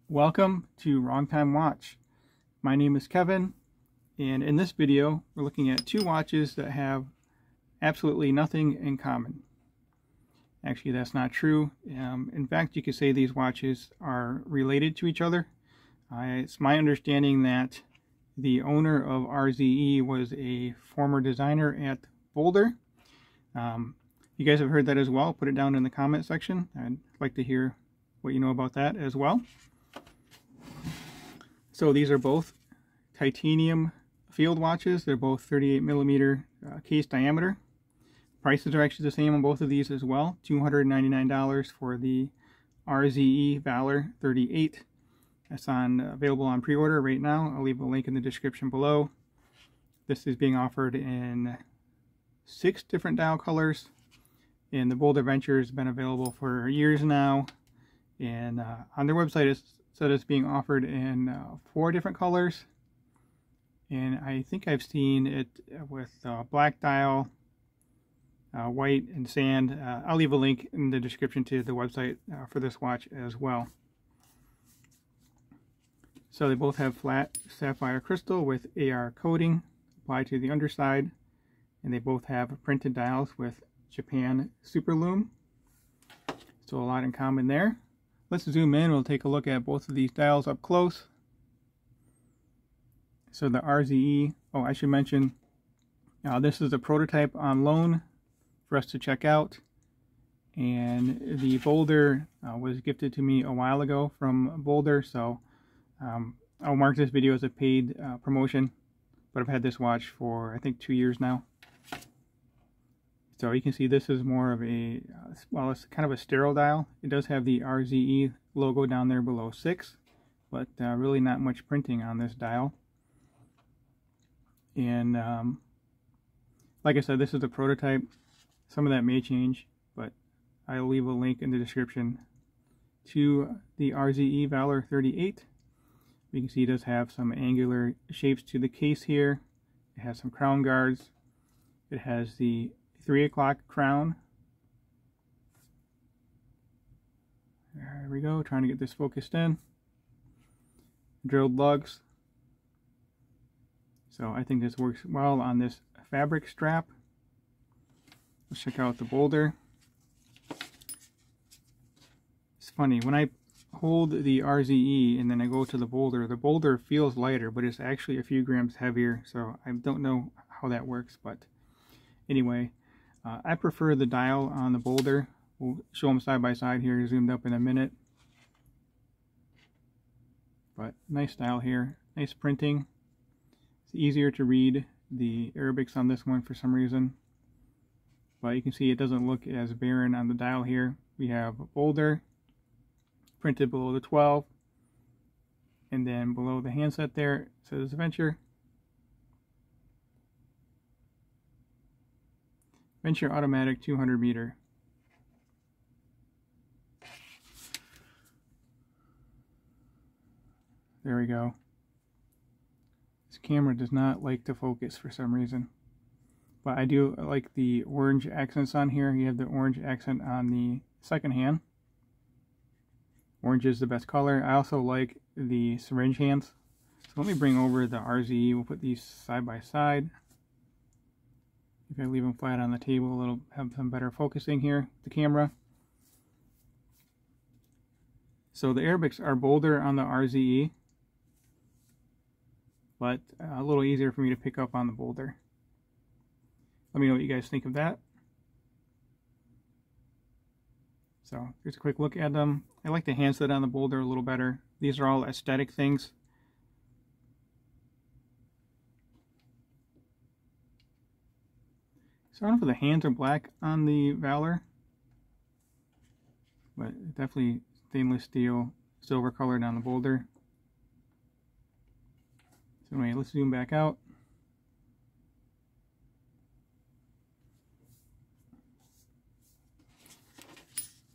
Welcome to Wrong Time Watch. My name is Kevin, and in this video we're looking at two watches that have absolutely nothing in common. Actually, that's not true. In fact, you could say these watches are related to each other. It's my understanding that the owner of RZE was a former designer at BOLDR. You guys have heard that as well. Put it down in the comment section. I'd like to hear what you know about that as well. So these are both titanium field watches. They're both 38 millimeter case diameter. Prices are actually the same on both of these as well. $299 for the RZE Valour 38. That's available on pre-order right now. I'll leave a link in the description below. This is being offered in 6 different dial colors, and the BOLDR Venture has been available for years now. And on their website it said it's being offered in 4 different colors, and I think I've seen it with black dial, white, and sand. I'll leave a link in the description to the website for this watch as well. So they both have flat sapphire crystal with AR coating applied to the underside, and they both have printed dials with Japan Super Lume. So a lot in common there. Let's zoom in. We'll take a look at both of these dials up close. So the RZE, oh, I should mention, this is a prototype on loan for us to check out. And the BOLDR was gifted to me a while ago from BOLDR, so I'll mark this video as a paid promotion. But I've had this watch for, I think, 2 years now. So you can see this is more of a, well, it's kind of a sterile dial. It does have the RZE logo down there below 6, but really not much printing on this dial. And like I said, this is a prototype. Some of that may change, but I'll leave a link in the description to the RZE Valour 38. You can see it does have some angular shapes to the case here. It has some crown guards. It has the 3 o'clock crown. There we go, trying to get this focused in. Drilled lugs. So I think this works well on this fabric strap. Let's check out the BOLDR. It's funny, when I hold the RZE and then I go to the BOLDR feels lighter, but it's actually a few grams heavier, so I don't know how that works, but anyway. I prefer the dial on the BOLDR. We'll show them side by side here, zoomed up in a minute. But nice dial here, nice printing. It's easier to read the Arabics on this one for some reason. But you can see it doesn't look as barren on the dial here. We have BOLDR printed below the 12. And then below the handset there, it says Venture. Venture automatic 200 meter. There we go. This camera does not like to focus for some reason. But I do like the orange accents on here. You have the orange accent on the second hand. Orange is the best color. I also like the syringe hands. So let me bring over the RZE. We'll put these side by side. If I leave them flat on the table, it'll have some better focusing here, the camera. So the Arabics are bolder on the RZE, but a little easier for me to pick up on the BOLDR. Let me know what you guys think of that. So here's a quick look at them. I like the handset on the BOLDR a little better. These are all aesthetic things. So I don't know if the hands are black on the Valour, but definitely stainless steel, silver colored on the BOLDR. So anyway, let's zoom back out.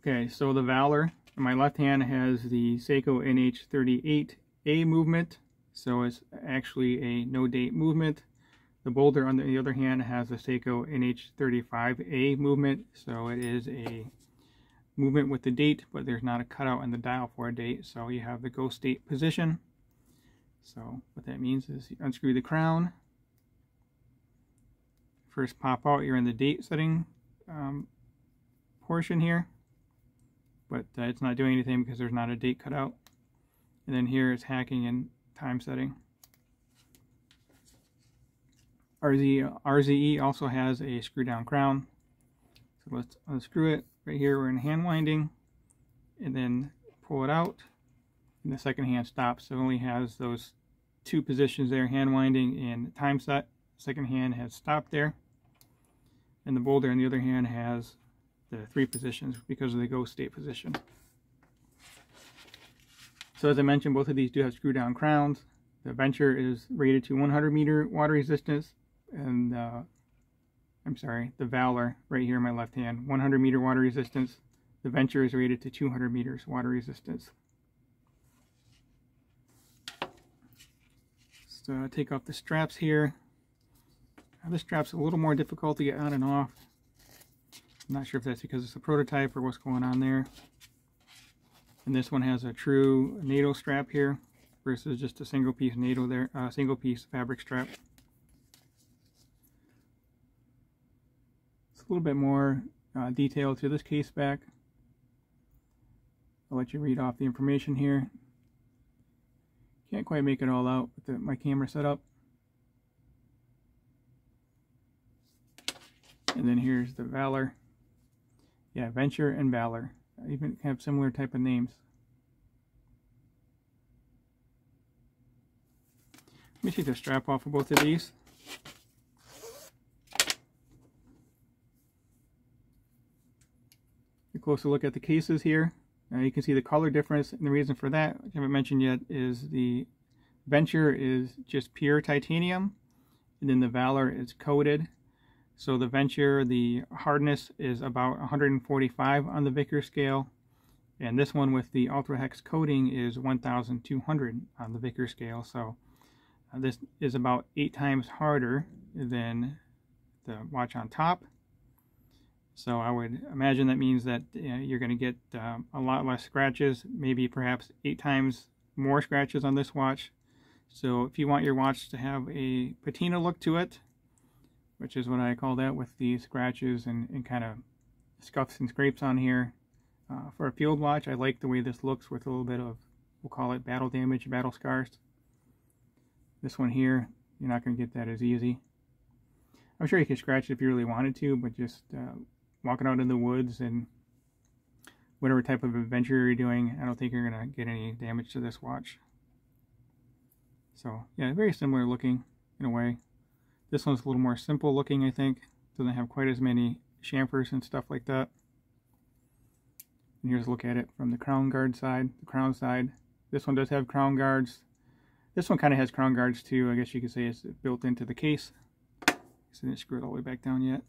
Okay, so the Valour on my left hand has the Seiko NH38A movement, so it's actually a no date movement. The BOLDR on the other hand has the Seiko NH35A movement, so it is a movement with the date, but there's not a cutout on the dial for a date, so you have the ghost date position. So what that means is you unscrew the crown. First pop out, you're in the date setting portion here, but it's not doing anything because there's not a date cutout. And then here is hacking and time setting. RZE also has a screw down crown. So let's unscrew it. Right here we're in hand winding, and then pull it out, and the second hand stops. So it only has those two positions there, hand winding and time set. Second hand has stopped there. And the BOLDR on the other hand has the 3 positions because of the ghost state position. So as I mentioned, both of these do have screw down crowns. The Venture is rated to 100 meter water resistance, and the Valour right here in my left hand, 100 meter water resistance. The Venture is rated to 200 meters water resistance. So take off the straps here. This strap's a little more difficult to get on and off. I'm not sure if that's because it's a prototype or what's going on there. And this one has a true NATO strap here versus just a single piece NATO there, single piece fabric strap. It's a little bit more detail to this case back. I'll let you read off the information here. Can't quite make it all out with my camera set up. And then here's the Valour. Yeah, Venture and Valour. Even have similar type of names. Let me take the strap off of both of these. A closer look at the cases here. You can see the color difference, and the reason for that, which I haven't mentioned yet, is the Venture is just pure titanium, and then the Valour is coated. So the Venture, the hardness is about 145 on the Vickers scale, and this one with the Ultra Hex coating is 1,200 on the Vickers scale. So this is about 8 times harder than the watch on top. So I would imagine that means that you're going to get a lot less scratches, maybe perhaps 8 times more scratches on this watch. So if you want your watch to have a patina look to it, which is what I call that with the scratches and kind of scuffs and scrapes on here, for a field watch, I like the way this looks with a little bit of, we'll call it battle damage, battle scars. This one here, you're not going to get that as easy. I'm sure you could scratch it if you really wanted to, but just walking out in the woods and whatever type of adventure you're doing, I don't think you're going to get any damage to this watch. So yeah, very similar looking in a way. This one's a little more simple looking, I think. Doesn't have quite as many chamfers and stuff like that. And here's a look at it from the crown guard side, the crown side. This one does have crown guards. This one kind of has crown guards too. I guess you could say it's built into the case. So I didn't screw it all the way back down yet.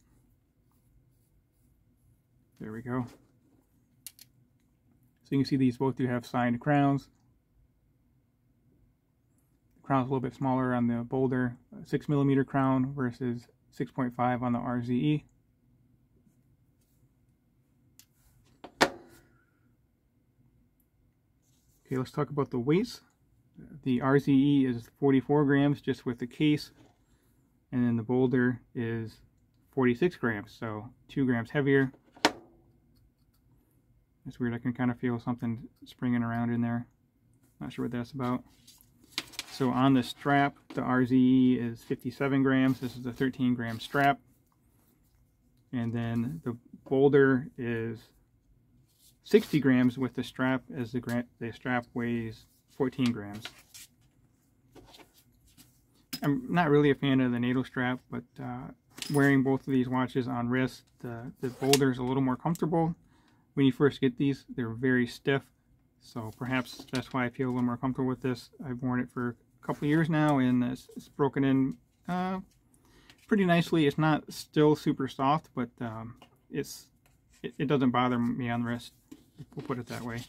There we go. So you can see these both do have signed crowns. The crown's a little bit smaller on the BOLDR 6mm crown versus 6.5 on the RZE. Okay, let's talk about the weights. The RZE is 44 grams just with the case, and then the BOLDR is 46 grams, so 2 grams heavier. It's weird, I can kind of feel something springing around in there. Not sure what that's about. So on the strap, the RZE is 57 grams. This is a 13 gram strap. And then the BOLDR is 60 grams with the strap, as the strap weighs 14 grams. I'm not really a fan of the NATO strap, but wearing both of these watches on wrist, the BOLDR is a little more comfortable. When you first get these, they're very stiff, so perhaps that's why I feel a little more comfortable with this. I've worn it for a couple of years now, and it's broken in pretty nicely. It's not still super soft, but it doesn't bother me on the wrist. We'll put it that way.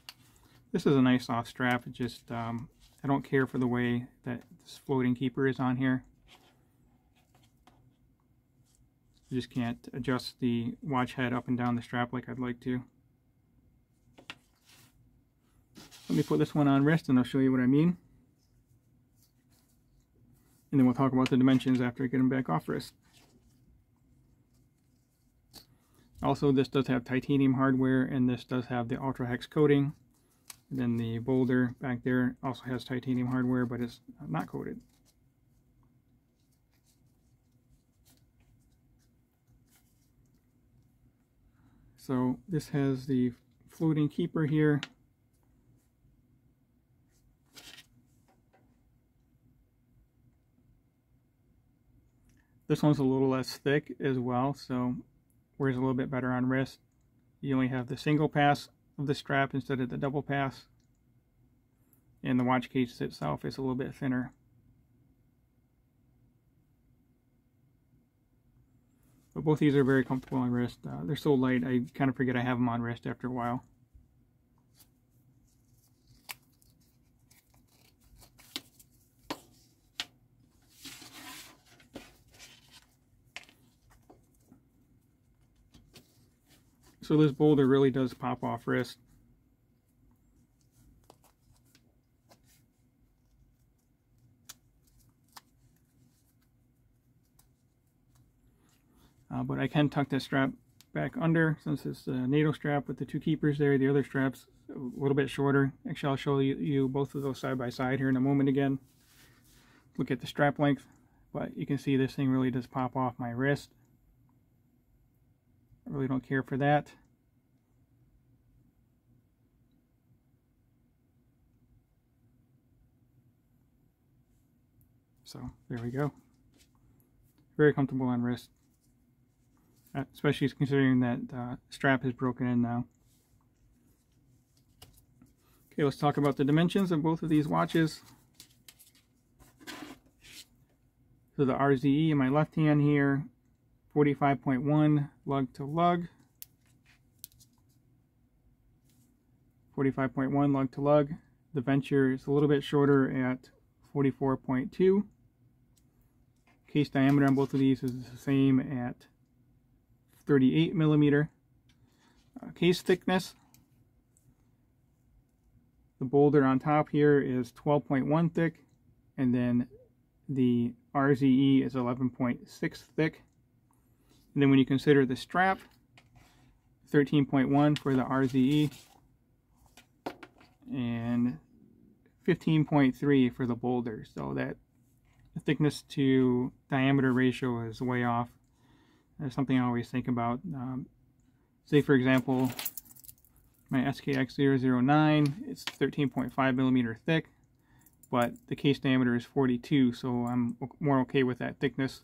This is a nice soft strap. It just I don't care for the way that this floating keeper is on here. You just can't adjust the watch head up and down the strap like I'd like to. Let me put this one on wrist and I'll show you what I mean. And then we'll talk about the dimensions after I get them back off wrist. Also, this does have titanium hardware, and this does have the ultra hex coating. And then the BOLDR back there also has titanium hardware, but it's not coated. So this has the floating keeper here. This one's a little less thick as well, so wears a little bit better on wrist. You only have the single pass of the strap instead of the double pass. And the watch case itself is a little bit thinner. But both these are very comfortable on wrist. They're so light, I kind of forget I have them on wrist after a while. So this BOLDR really does pop off wrist. But I can tuck this strap back under since it's a NATO strap with the two keepers there. The other strap's a little bit shorter. Actually, I'll show you both of those side by side here in a moment again. Look at the strap length, but you can see this thing really does pop off my wrist. I really don't care for that. So there we go. Very comfortable on wrist. Especially considering that strap is broken in now. Okay, let's talk about the dimensions of both of these watches. So the RZE in my left hand here, 45.1 lug to lug. 45.1 lug to lug. The Venture is a little bit shorter at 44.2. Case diameter on both of these is the same at 38 millimeter. Case thickness. The BOLDR on top here is 12.1 thick, and then the RZE is 11.6 thick. And then when you consider the strap, 13.1 for the RZE and 15.3 for the BOLDR. So that thickness to diameter ratio is way off. That's something I always think about. Say for example, my SKX009, it's 13.5 millimeter thick, but the case diameter is 42, so I'm more okay with that thickness.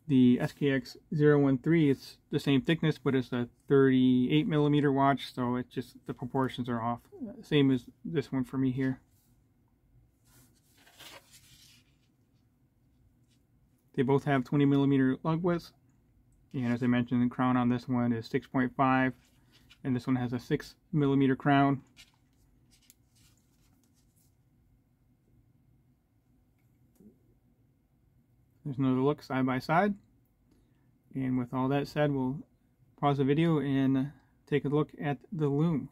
The SKX013, it's the same thickness, but it's a 38 millimeter watch, so it's just the proportions are off. Same as this one for me here. They both have 20 millimeter lug widths, and as I mentioned, the crown on this one is 6.5, and this one has a 6 millimeter crown. There's another look side by side. And with all that said, we'll pause the video and take a look at the loom.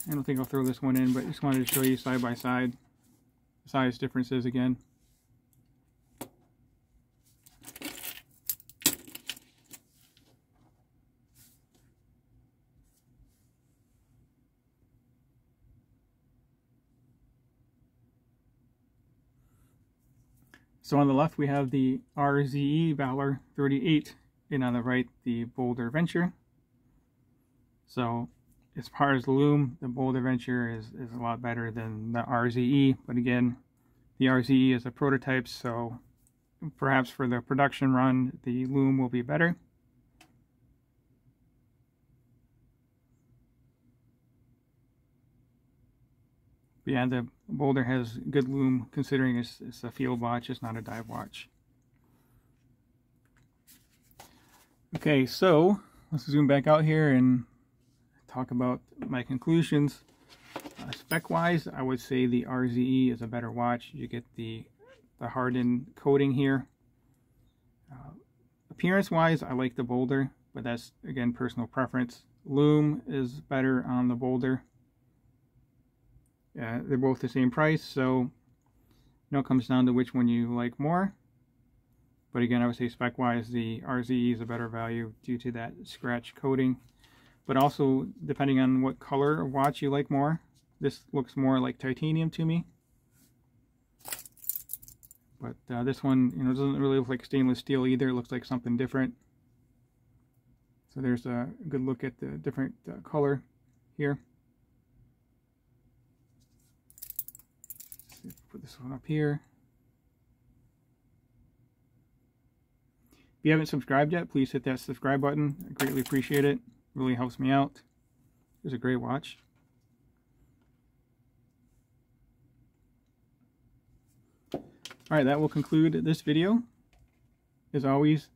I don't think I'll throw this one in, but just wanted to show you side by side the size differences again. So on the left we have the RZE Valour 38, and on the right the BOLDR Venture. So as far as the loom, the BOLDR Venture is a lot better than the RZE, but again, the RZE is a prototype, so perhaps for the production run the loom will be better. But yeah, the BOLDR has good loom considering it's a field watch, it's not a dive watch. Okay, so let's zoom back out here and talk about my conclusions. Spec-wise, I would say the RZE is a better watch. You get the hardened coating here. Appearance-wise, I like the BOLDR. but that's, again, personal preference. Lume is better on the BOLDR. They're both the same price, so it comes down to which one you like more. But again, I would say spec-wise, the RZE is a better value due to that scratch coating. But also, depending on what color watch you like more, this looks more like titanium to me. But this one, doesn't really look like stainless steel either. It looks like something different. So there's a good look at the different color here. Put this one up here. If you haven't subscribed yet, please hit that subscribe button. I greatly appreciate it. It really helps me out. Here's a great watch. Alright, that will conclude this video. As always,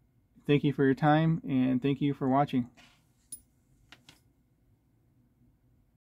thank you for your time and thank you for watching.